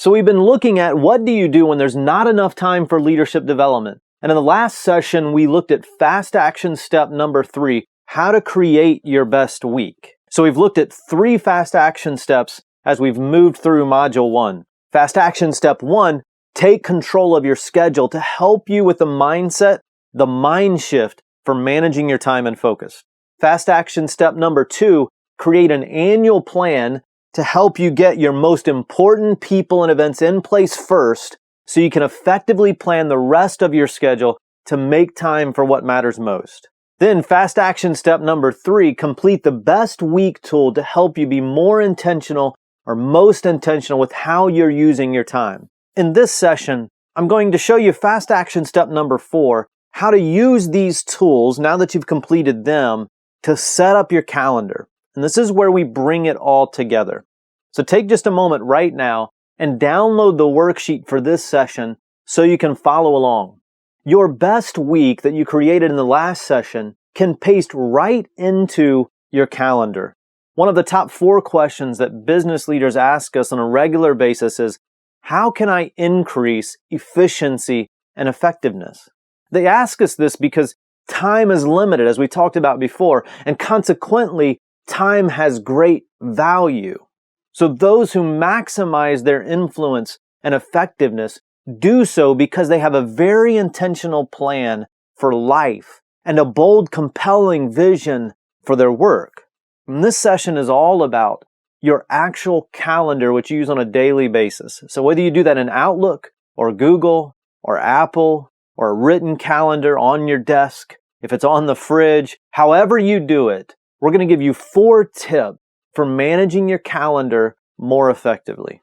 So we've been looking at what do you do when there's not enough time for leadership development. And in the last session, we looked at fast action step number 3, how to create your best week. So we've looked at 3 fast action steps as we've moved through module 1. Fast action step 1, take control of your schedule to help you with the mindset, the mind shift for managing your time and focus. Fast action step number 2, create an annual plan to help you get your most important people and events in place first so you can effectively plan the rest of your schedule to make time for what matters most. Then fast action step number 3, complete the best week tool to help you be more intentional or most intentional with how you're using your time. In this session, I'm going to show you fast action step number 4, how to use these tools now that you've completed them to set up your calendar. And this is where we bring it all together. So take just a moment right now and download the worksheet for this session so you can follow along. Your best week that you created in the last session can paste right into your calendar. One of the top 4 questions that business leaders ask us on a regular basis is, how can I increase efficiency and effectiveness? They ask us this because time is limited, as we talked about before, and consequently, time has great value. So those who maximize their influence and effectiveness do so because they have a very intentional plan for life and a bold, compelling vision for their work. And this session is all about your actual calendar, which you use on a daily basis. So whether you do that in Outlook or Google or Apple or a written calendar on your desk, if it's on the fridge, however you do it, we're going to give you 4 tips for managing your calendar more effectively.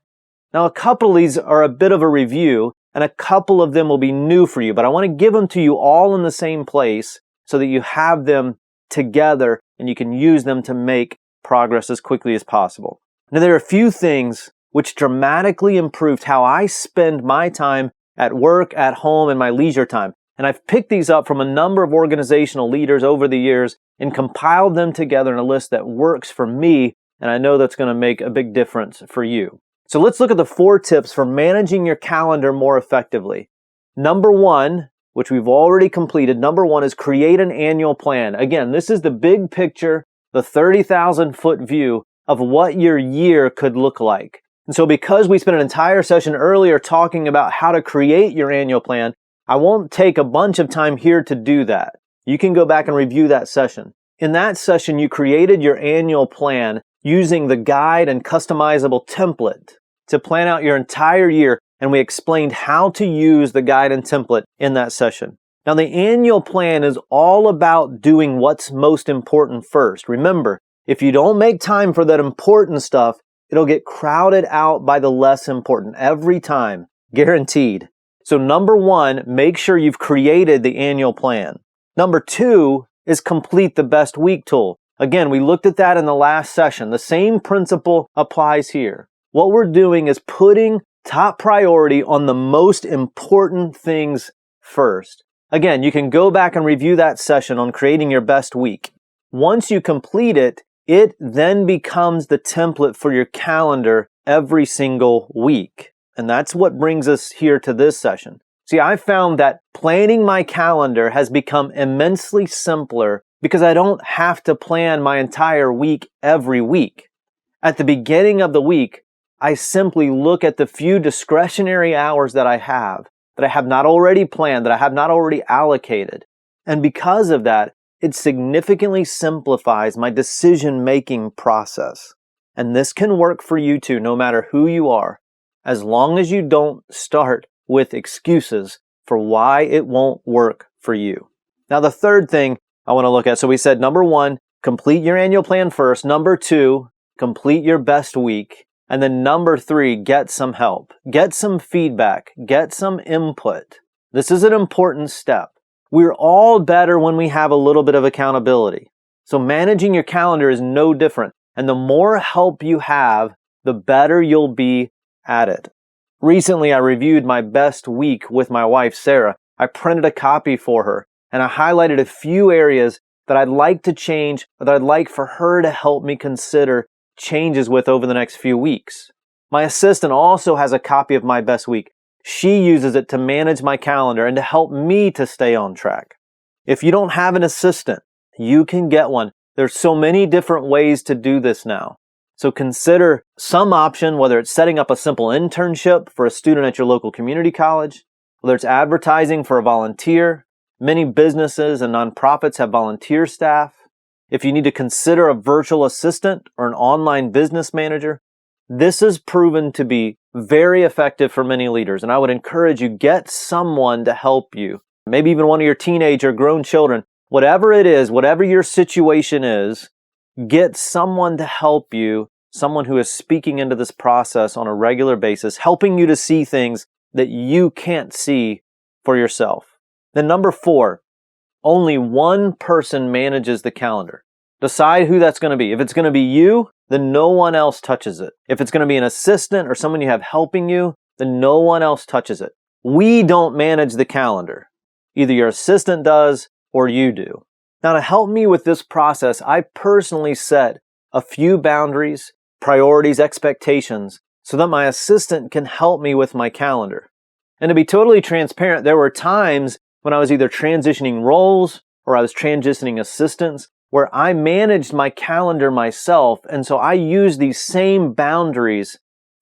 Now, a couple of these are a bit of a review, and a couple of them will be new for you, but I want to give them to you all in the same place so that you have them together and you can use them to make progress as quickly as possible. Now, there are a few things which dramatically improved how I spend my time at work, at home, and my leisure time. And I've picked these up from a number of organizational leaders over the years and compiled them together in a list that works for me, and I know that's going to make a big difference for you. So let's look at the 4 tips for managing your calendar more effectively. Number 1, which we've already completed, number 1 is create an annual plan. Again, this is the big picture, the 30,000-foot view of what your year could look like. And so because we spent an entire session earlier talking about how to create your annual plan, I won't take a bunch of time here to do that. You can go back and review that session. In that session, you created your annual plan using the guide and customizable template to plan out your entire year, and we explained how to use the guide and template in that session. Now, the annual plan is all about doing what's most important first. Remember, if you don't make time for that important stuff, it'll get crowded out by the less important every time, guaranteed. So number 1, make sure you've created the annual plan. Number 2 is complete the best week tool. Again, we looked at that in the last session. The same principle applies here. What we're doing is putting top priority on the most important things first. Again, you can go back and review that session on creating your best week. Once you complete it, it then becomes the template for your calendar every single week. And that's what brings us here to this session. See, I found that planning my calendar has become immensely simpler because I don't have to plan my entire week every week. At the beginning of the week, I simply look at the few discretionary hours that I have not already planned, that I have not already allocated. And because of that, it significantly simplifies my decision-making process. And this can work for you too, no matter who you are, as long as you don't start with excuses for why it won't work for you. Now, the third thing I want to look at, so we said number 1, complete your annual plan first. Number 2, complete your best week. And then number 3, get some help. Get some feedback. Get some input. This is an important step. We're all better when we have a little bit of accountability. So managing your calendar is no different. And the more help you have, the better you'll be at it. Recently, I reviewed my best week with my wife, Sarah. I printed a copy for her, and I highlighted a few areas that I'd like to change, or that I'd like for her to help me consider changes with over the next few weeks. My assistant also has a copy of My Best Week. She uses it to manage my calendar and to help me to stay on track. If you don't have an assistant, you can get one. There's so many different ways to do this now. So consider some option, whether it's setting up a simple internship for a student at your local community college, whether it's advertising for a volunteer. Many businesses and nonprofits have volunteer staff. If you need to consider a virtual assistant or an online business manager, this is proven to be very effective for many leaders. And I would encourage you, get someone to help you. Maybe even one of your teenage or grown children. Whatever it is, whatever your situation is, get someone to help you, someone who is speaking into this process on a regular basis, helping you to see things that you can't see for yourself. Then number 4, only one person manages the calendar. Decide who that's going to be. If it's going to be you, then no one else touches it. If it's going to be an assistant or someone you have helping you, then no one else touches it. We don't manage the calendar. Either your assistant does or you do. Now, to help me with this process, I personally set a few boundaries, priorities, expectations, so that my assistant can help me with my calendar. And to be totally transparent, there were times when I was either transitioning roles or I was transitioning assistants where I managed my calendar myself. And so I used these same boundaries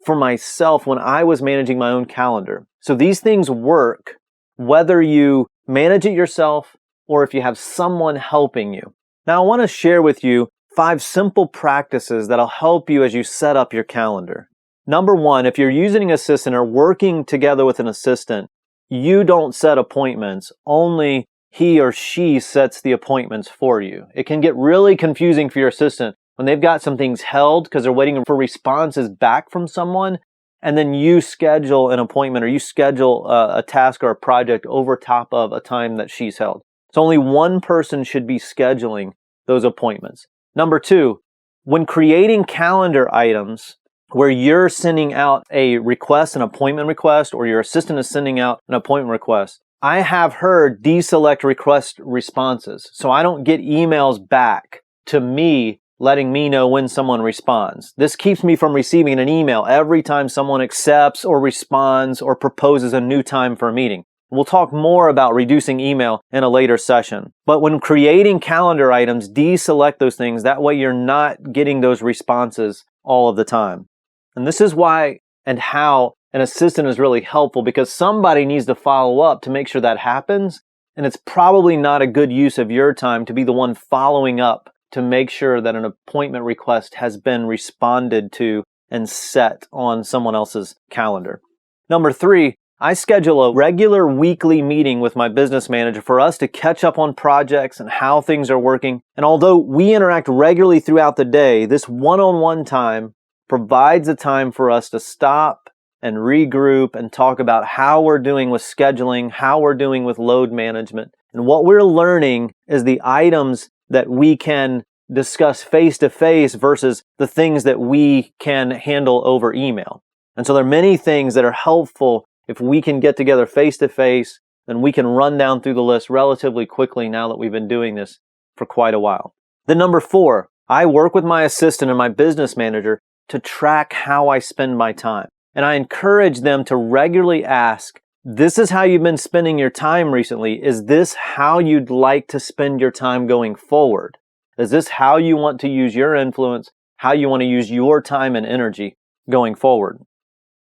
for myself when I was managing my own calendar. So these things work whether you manage it yourself or if you have someone helping you. Now, I want to share with you 5 simple practices that'll help you as you set up your calendar. Number 1, if you're using an assistant or working together with an assistant, you don't set appointments. Only he or she sets the appointments for you. It can get really confusing for your assistant when they've got some things held because they're waiting for responses back from someone, and then you schedule an appointment or you schedule a task or a project over top of a time that she's held. So only one person should be scheduling those appointments. Number 2, when creating calendar items where you're sending out a request, an appointment request, or your assistant is sending out an appointment request, I have her deselect request responses. So I don't get emails back to me letting me know when someone responds. This keeps me from receiving an email every time someone accepts or responds or proposes a new time for a meeting. We'll talk more about reducing email in a later session. But when creating calendar items, deselect those things. That way you're not getting those responses all of the time. And this is why and how an assistant is really helpful, because somebody needs to follow up to make sure that happens. And it's probably not a good use of your time to be the one following up to make sure that an appointment request has been responded to and set on someone else's calendar. Number 3, I schedule a regular weekly meeting with my business manager for us to catch up on projects and how things are working. And although we interact regularly throughout the day, this one-on-one time provides a time for us to stop and regroup and talk about how we're doing with scheduling, how we're doing with load management. And what we're learning is the items that we can discuss face-to-face versus the things that we can handle over email. And so there are many things that are helpful if we can get together face-to-face, then we can run down through the list relatively quickly now that we've been doing this for quite a while. Then number 4, I work with my assistant and my business manager to track how I spend my time. And I encourage them to regularly ask, this is how you've been spending your time recently. Is this how you'd like to spend your time going forward? Is this how you want to use your influence, how you want to use your time and energy going forward?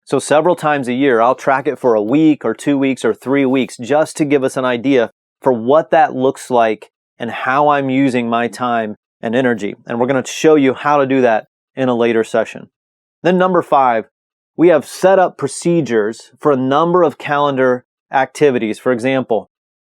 So several times a year, I'll track it for a week or 2 weeks or 3 weeks just to give us an idea for what that looks like and how I'm using my time and energy. And we're going to show you how to do that in a later session. Then number 5, we have set up procedures for a number of calendar activities. For example,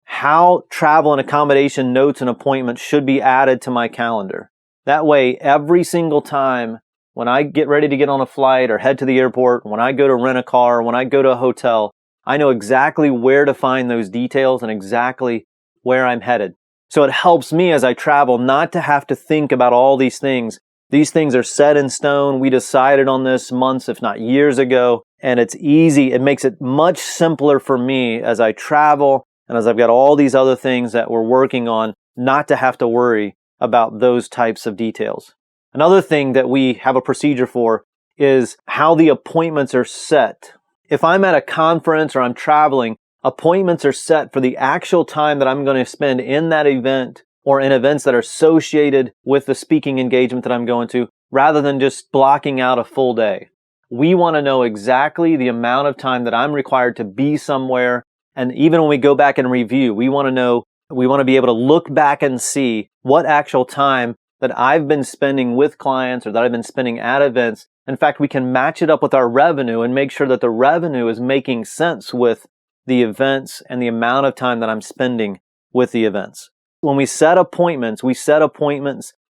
how travel and accommodation notes and appointments should be added to my calendar. That way, every single time when I get ready to get on a flight or head to the airport, when I go to rent a car, when I go to a hotel, I know exactly where to find those details and exactly where I'm headed. So it helps me as I travel not to have to think about all these things. These things are set in stone. We decided on this months, if not years ago, and it's easy. It makes it much simpler for me as I travel and as I've got all these other things that we're working on, not to have to worry about those types of details. Another thing that we have a procedure for is how the appointments are set. If I'm at a conference or I'm traveling, appointments are set for the actual time that I'm going to spend in that event or in events that are associated with the speaking engagement that I'm going to, rather than just blocking out a full day. We want to know exactly the amount of time that I'm required to be somewhere. And even when we go back and review, we want to be able to look back and see what actual time that I've been spending with clients or that I've been spending at events. In fact, we can match it up with our revenue and make sure that the revenue is making sense with the events and the amount of time that I'm spending with the events. When we set appointments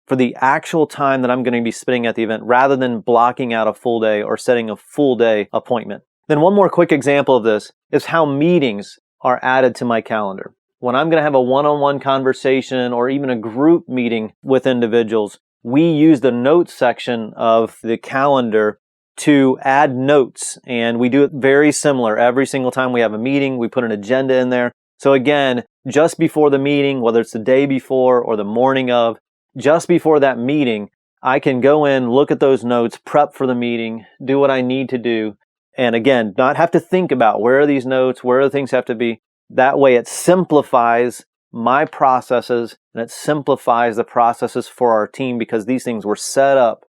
for the actual time that I'm going to be spending at the event rather than blocking out a full day or setting a full day appointment. Then one more quick example of this is how meetings are added to my calendar. When I'm going to have a one-on-one conversation or even a group meeting with individuals, we use the notes section of the calendar to add notes. And we do it very similar. Every single time we have a meeting, we put an agenda in there. So again, just before the meeting, whether it's the day before or the morning of, just before that meeting, I can go in, look at those notes, prep for the meeting, do what I need to do. And again, not have to think about where are these notes, where do things have to be. That way it simplifies my processes and it simplifies the processes for our team because these things were set up,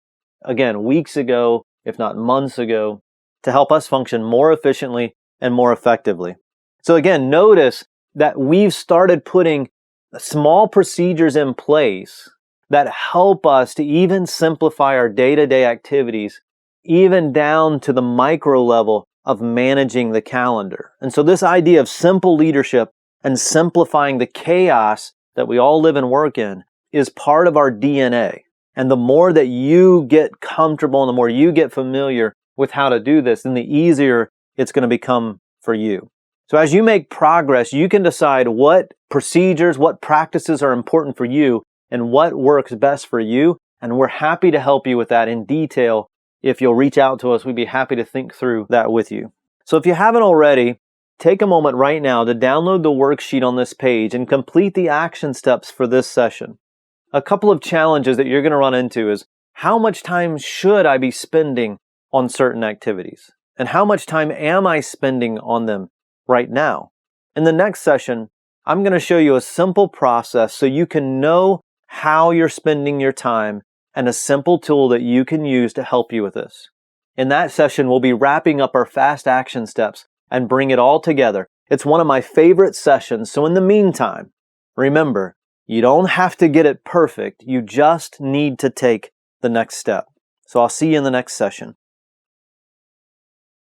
again, weeks ago, if not months ago, to help us function more efficiently and more effectively. So again, notice that we've started putting small procedures in place that help us to even simplify our day-to-day activities, even down to the micro level of managing the calendar. And so this idea of simple leadership and simplifying the chaos that we all live and work in is part of our DNA. And the more that you get comfortable and the more you get familiar with how to do this, then the easier it's going to become for you. So as you make progress, you can decide what procedures, what practices are important for you and what works best for you. And we're happy to help you with that in detail. If you'll reach out to us, we'd be happy to think through that with you. So if you haven't already, take a moment right now to download the worksheet on this page and complete the action steps for this session. A couple of challenges that you're going to run into is how much time should I be spending on certain activities? And how much time am I spending on them right now? In the next session, I'm going to show you a simple process so you can know how you're spending your time and a simple tool that you can use to help you with this. In that session, we'll be wrapping up our fast action steps and bring it all together. It's one of my favorite sessions, so in the meantime, remember, you don't have to get it perfect, you just need to take the next step. So I'll see you in the next session.